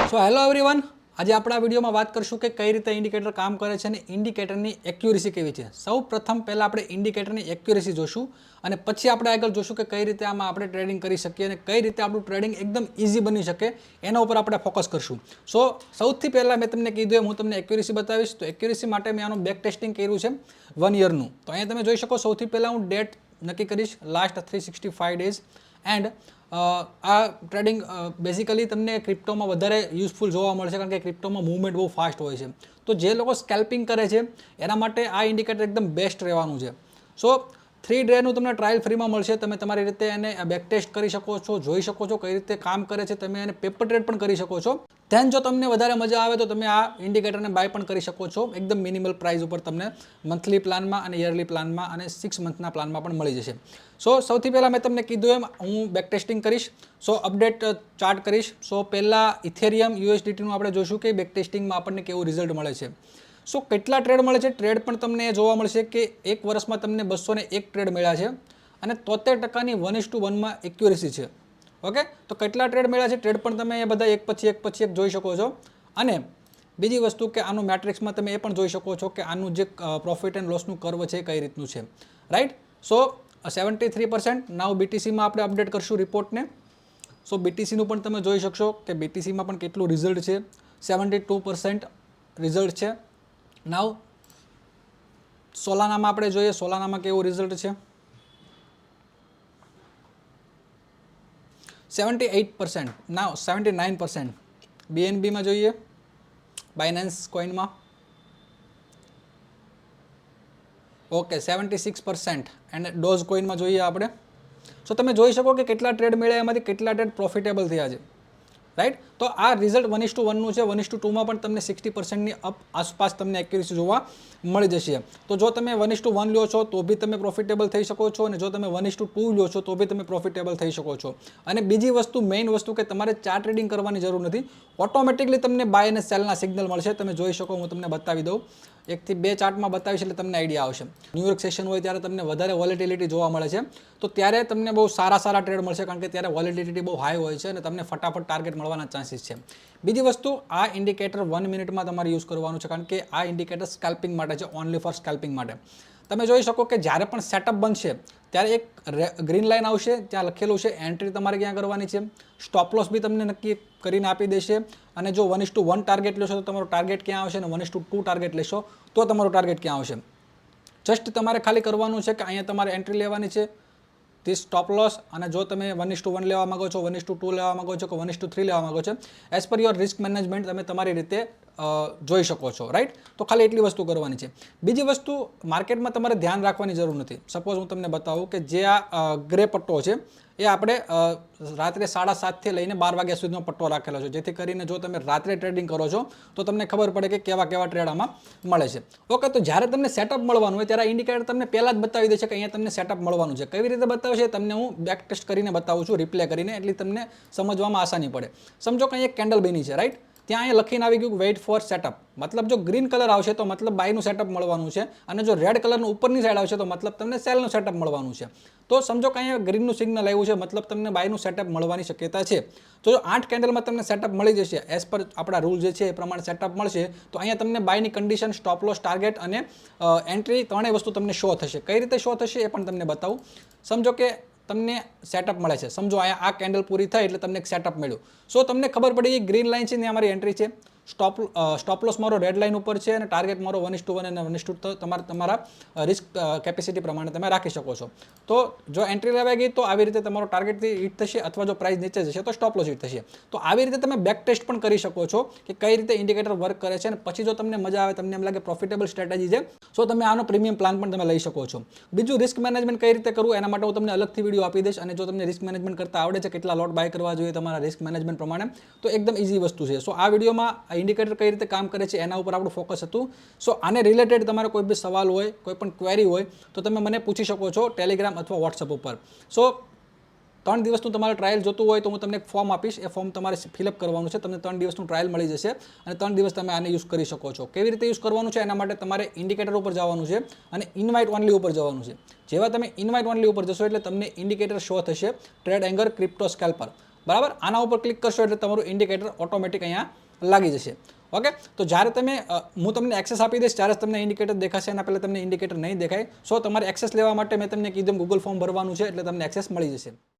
So hello everyone, આજે આપણે આ વિડીયોમાં વાત કરશું કે કઈ રીતે ઇન્ડિકેટર કામ કરે છે અને ઇન્ડિકેટરની એક્યુરેસી કેવી છે. સૌ પ્રથમ પહેલાં આપણે ઇન્ડિકેટરની એક્યુરેસી જોશું અને પછી આપણે આગળ જોશું કે કઈ રીતે આમાં આપણે ટ્રેડિંગ કરી શકીએ અને કઈ રીતે આપણું ટ્રેડિંગ એકદમ ઇઝી બની શકે એના ઉપર આપણે ફોકસ કરશું. સો સૌથી પહેલાં મેં તમને કીધું એમ હું તમને એક્યુરેસી બતાવીશ. તો એક્યુરેસી માટે મેં આનું બેક ટેસ્ટિંગ કર્યું છે 1 યરનું. તો અહીંયા તમે જોઈ શકો સૌથી પહેલાં હું ડેટ નક્કી કરીશ લાસ્ટ 365 ડેઝ એન્ડ આ ટ્રેડિંગ બેઝિકલી તમને ક્રિપ્ટોમાં વધારે યુઝફુલ જોવા મળશે કારણ કે ક્રિપ્ટોમાં મૂવમેન્ટ બહુ ફાસ્ટ હોય છે. તો જે લોકો સ્કેલ્પિંગ કરે છે એના માટે આ ઇન્ડિકેટર એકદમ બેસ્ટ રહેવાનું છે. સો 3 ડેનું તમને ટ્રાયલ ફ્રીમાં મળશે. તમે તમારી રીતે એને બેક ટેસ્ટ કરી શકો છો, જોઈ શકો છો કઈ રીતે કામ કરે છે. તમે એને પેપર ટ્રેડ પણ કરી શકો છો. ધેન જો તમને વધારે મજા આવે તો તમે આ ઇન્ડિકેટરને બાય પણ કરી શકો છો. એકદમ મિનિમલ પ્રાઇસ ઉપર તમને મંથલી પ્લાનમાં અને યરલી પ્લાનમાં અને 6 મંથના પ્લાનમાં પણ મળી જશે. સો સૌથી પહેલાં મેં તમને કીધું એમ હું બેક ટેસ્ટિંગ કરીશ. સો અપડેટ ચાર્ટ કરીશ. સો પહેલાં ઇથેરિયમ USDTનું આપણે જોઈશું કે બેક ટેસ્ટિંગમાં આપણને કેવું રિઝલ્ટ મળે છે. સો કેટલા ટ્રેડ મળે છે ટ્રેડ પણ તમને જોવા મળશે કે એક વર્ષમાં તમને 201 ટ્રેડ મળ્યા છે અને 73%ની 1:1 એક્યુરેસી છે. ઓકે, તો કેટલા ટ્રેડ મળ્યા છે ટ્રેડ પણ તમે એ બધા એક પછી એક જોઈ શકો છો. અને બીજી વસ્તુ કે આનું મેટ્રિક્સમાં તમે એ પણ જોઈ શકો છો કે આનું જે પ્રોફિટ એન્ડ લોસનું કર્વ છે કઈ રીતનું છે. રાઈટ. સો 73%. નાવ BTCમાં આપણે અપડેટ કરશું રિપોર્ટને. સો BTCનું પણ તમે જોઈ શકશો કે BTCમાં પણ કેટલું રિઝલ્ટ છે. 72% રિઝલ્ટ છે. નાવ સોલાનામાં આપણે જોઈએ સોલાનામાં કેવું રિઝલ્ટ છે. 78%. નાવ 79%. BNBમાં જોઈએ બાયનાન્સ કોઈનમાં. ઓકે 76% એન્ડ ડોઝ કોઈનમાં જોઈએ આપણે. સો તમે જોઈ શકો કે કેટલા ટ્રેડ મળ્યા એમાંથી કેટલા ટ્રેડ પ્રોફિટેબલ થયા છે. રાઈટ. તો આ રિઝલ્ટ 1:1નું છે. 1:2માં પણ તમને 60%ની આસપાસ તમને એક્યુરેસી જોવા મળી જશે. તો જો તમે 1:1 લો છો તો બી તમે પ્રોફિટેબલ થઈ શકો છો અને જો તમે 1:2 લો છો તો બી તમે પ્રોફિટેબલ થઈ શકો છો. અને બીજી વસ્તુ મેઇન વસ્તુ કે તમારે ચાર્ટ ટ્રેડિંગ કરવાની જરૂર નથી. ઓટોમેટિકલી તમને બાય અને સેલના સિગ્નલ મળશે. તમે જોઈ શકો, હું તમને બતાવી દઉં. 1 થી 2 ચાર્ટમાં બતાવીશ એટલે તમને આઈડિયા આવશે. ન્યુયોર્ક સેશન હોય ત્યારે તમને વધારે વોલેટિલિટી જોવા મળે છે. તો ત્યારે તમને બહુ સારા ટ્રેડ મળશે કારણ કે ત્યારે વોલેટિલિટી બહુ હાઈ હોય છે અને તમને ફટાફટ ટાર્ગેટ મળવાના ચાન્સીસ છે. બીજી વસ્તુ, આ ઇન્ડિકેટર 1 મિનિટમાં તમારે યુઝ કરવાનું છે કારણ કે આ ઇન્ડિકેટર સ્કેલ્પિંગ માટે છે, ઓનલી ફોર સ્કેલ્પિંગ માટે. તમે જોઈ શકો કે જ્યારે પણ સેટઅપ બનશે ત્યારે એક ગ્રીન લાઇન આવશે, ત્યાં લખેલું છે એન્ટ્રી તમારે ક્યાં કરવાની છે. સ્ટોપ લોસ બી તમને નક્કી કરીને આપી દેશે અને જો 1:1 ટાર્ગેટ લેશો તો તમારો ટાર્ગેટ ક્યાં આવશે અને 1:2 ટાર્ગેટ લેશો તો તમારું ટાર્ગેટ ક્યાં આવશે. જસ્ટ તમારે ખાલી કરવાનું છે કે અહીંયા તમારે એન્ટ્રી લેવાની છે, ધીસ સ્ટોપ લોસ, અને જો તમે 1:1 લેવા માગો છો, 1:2 લેવા માગો છો કે 1:3 લેવા માગો છો, as per your risk management તમે તમારી રીતે જોઈ શકો છો. રાઈટ. તો ખાલી એટલી વસ્તુ કરવાની છે. બીજી વસ્તુ, માર્કેટમાં તમારે ધ્યાન રાખવાની જરૂર નથી. સપોઝ હું તમને બતાવું કે જે આ ગ્રે પટ્ટો છે એ આપણે રાત્રે 7:30 થી લઈને 12 વાગ્યા સુધીનો પટ્ટો રાખેલો છે, જેથી કરીને જો તમે રાત્રે ટ્રેડિંગ કરો છો તો તમને ખબર પડે કે કેવા ટ્રેડ આમાં મળે છે. ઓકે, તો જ્યારે તમને સેટઅપ મળવાનું હોય ત્યારે ઇન્ડિકેટર તમને પહેલાં જ બતાવી દેશે કે અહીંયા તમને સેટઅપ મળવાનું છે. કેવી રીતે બતાવશે તમને હું બેક ટેસ્ટ કરીને બતાવું છું, રિપ્લે કરીને, એટલે તમને સમજવામાં આસાની પડે. સમજો કે અહીંયા કેન્ડલ બની છે. રાઈટ. ત્યાં અહીંયા લખીને આવી ગયું વેઇટ ફોર સેટઅપ. મતલબ જો ગ્રીન કલર આવશે તો મતલબ બાયનું સેટઅપ મળવાનું છે અને જો રેડ કલરનું ઉપરની સાઈડ આવશે તો મતલબ તમને સેલનું સેટઅપ મળવાનું છે. તો સમજો કે અહીંયા ગ્રીનનું સિગ્નલ આવ્યું છે મતલબ તમને બાયનું સેટઅપ મળવાની શક્યતા છે. તો જો 8 કેન્ડલમાં તમને સેટઅપ મળી જશે, એઝ પર આપણા રૂલ જે છે એ પ્રમાણે સેટઅપ મળશે, તો અહીંયા તમને બાયની કન્ડિશન, સ્ટોપ લોસ, ટાર્ગેટ અને એન્ટ્રી ત્રણેય વસ્તુ તમને શો થશે. કઈ રીતે શો થશે એ પણ તમને બતાવું. સમજો કે તમને સેટઅપ મળે છે. સમજો અહીંયા આ કેન્ડલ પૂરી થાય એટલે તમને એક સેટઅપ મળ્યું. સો તમને ખબર પડી કે ગ્રીન લાઇન છે ને અમારી એન્ટ્રી છે. સ્ટોપ લોસ મારો રેડ લાઇન ઉપર છે અને ટાર્ગેટ મારો 1:1 અને 1:2 તમારા રિસ્ક કેપેસિટી પ્રમાણે તમે રાખી શકો છો. તો જો એન્ટ્રી લેવાઈ ગઈ તો આવી રીતે તમારો ટાર્ગેટથી હિટ થશે, અથવા જો પ્રાઇસ નીચે જશે તો સ્ટોપ લોસ હિટ થશે. તો આવી રીતે તમે બેક ટેસ્ટ પણ કરી શકો છો કે કઈ રીતે ઇન્ડિકેટર વર્ક કરે છે અને પછી જો તમને મજા આવે, તમને એમ લાગે પ્રોફિટેબલ સ્ટ્રેટેજી છે, સો તમે આનો પ્રીમિયમ પ્લાન પણ તમે લઈ શકો છો. બીજું, રિસ્ક મેનેજમેન્ટ કઈ રીતે કરવું એના માટે હું તમને અલગથી વિડીયો આપી દઈશ. અને જો તમને રિસ્ક મેનેજમેન્ટ કરતા આવડે છે, કેટલા લોટ બાય કરવા જોઈએ તમારા રિસ્ક મેનેજમેન્ટ પ્રમાણે, તો એકદમ ઇઝી વસ્તુ છે. સો આ વિડીયોમાં ઇન્ડિકેટર કઈ રીતે કામ કરે છે એના ઉપર આપણું ફોકસ હતું. સો આને રિલેટેડ તમારે કોઈ બી સવાલ હોય, કોઈ પણ ક્વેરી હોય તો તમે મને પૂછી શકો છો ટેલિગ્રામ અથવા વોટ્સઅપ ઉપર. સો 3 દિવસનું તમારે ટ્રાયલ જોતું હોય તો હું તમને એક ફોર્મ આપીશ. એ ફોર્મ તમારે ફિલઅપ કરવાનું છે. તમને 3 દિવસનું ટ્રાયલ મળી જશે અને 3 દિવસ તમે આને યુઝ કરી શકો છો. કેવી રીતે યુઝ કરવાનું છે એના માટે તમારે ઇન્ડિકેટર ઉપર જવાનું છે અને ઇન્વાઇટ ઓનલી ઉપર જવાનું છે. જેવા તમે ઇન્વાઇટ ઓનલી ઉપર જશો એટલે તમને ઇન્ડિકેટર શો થશે ટ્રેડ એંગર ક્રિપ્ટો સ્કેલ્પર. બરાબર, આના ઉપર ક્લિક કરશો એટલે તમારું ઇન્ડિકેટર ઓટોમેટિક અહીંયા લાગી જશે. ઓકે, તો જ્યારે તમે હું તમને એક્સેસ આપી દઈશ ત્યારે જ તમને ઇન્ડિકેટર દેખાશે, એના પહેલાં તમને ઇન્ડિકેટર નહીં દેખાય. સો તમારે એક્સેસ લેવા માટે મેં તમને કીધું ગૂગલ ફોર્મ ભરવાનું છે એટલે તમને એક્સેસ મળી જશે.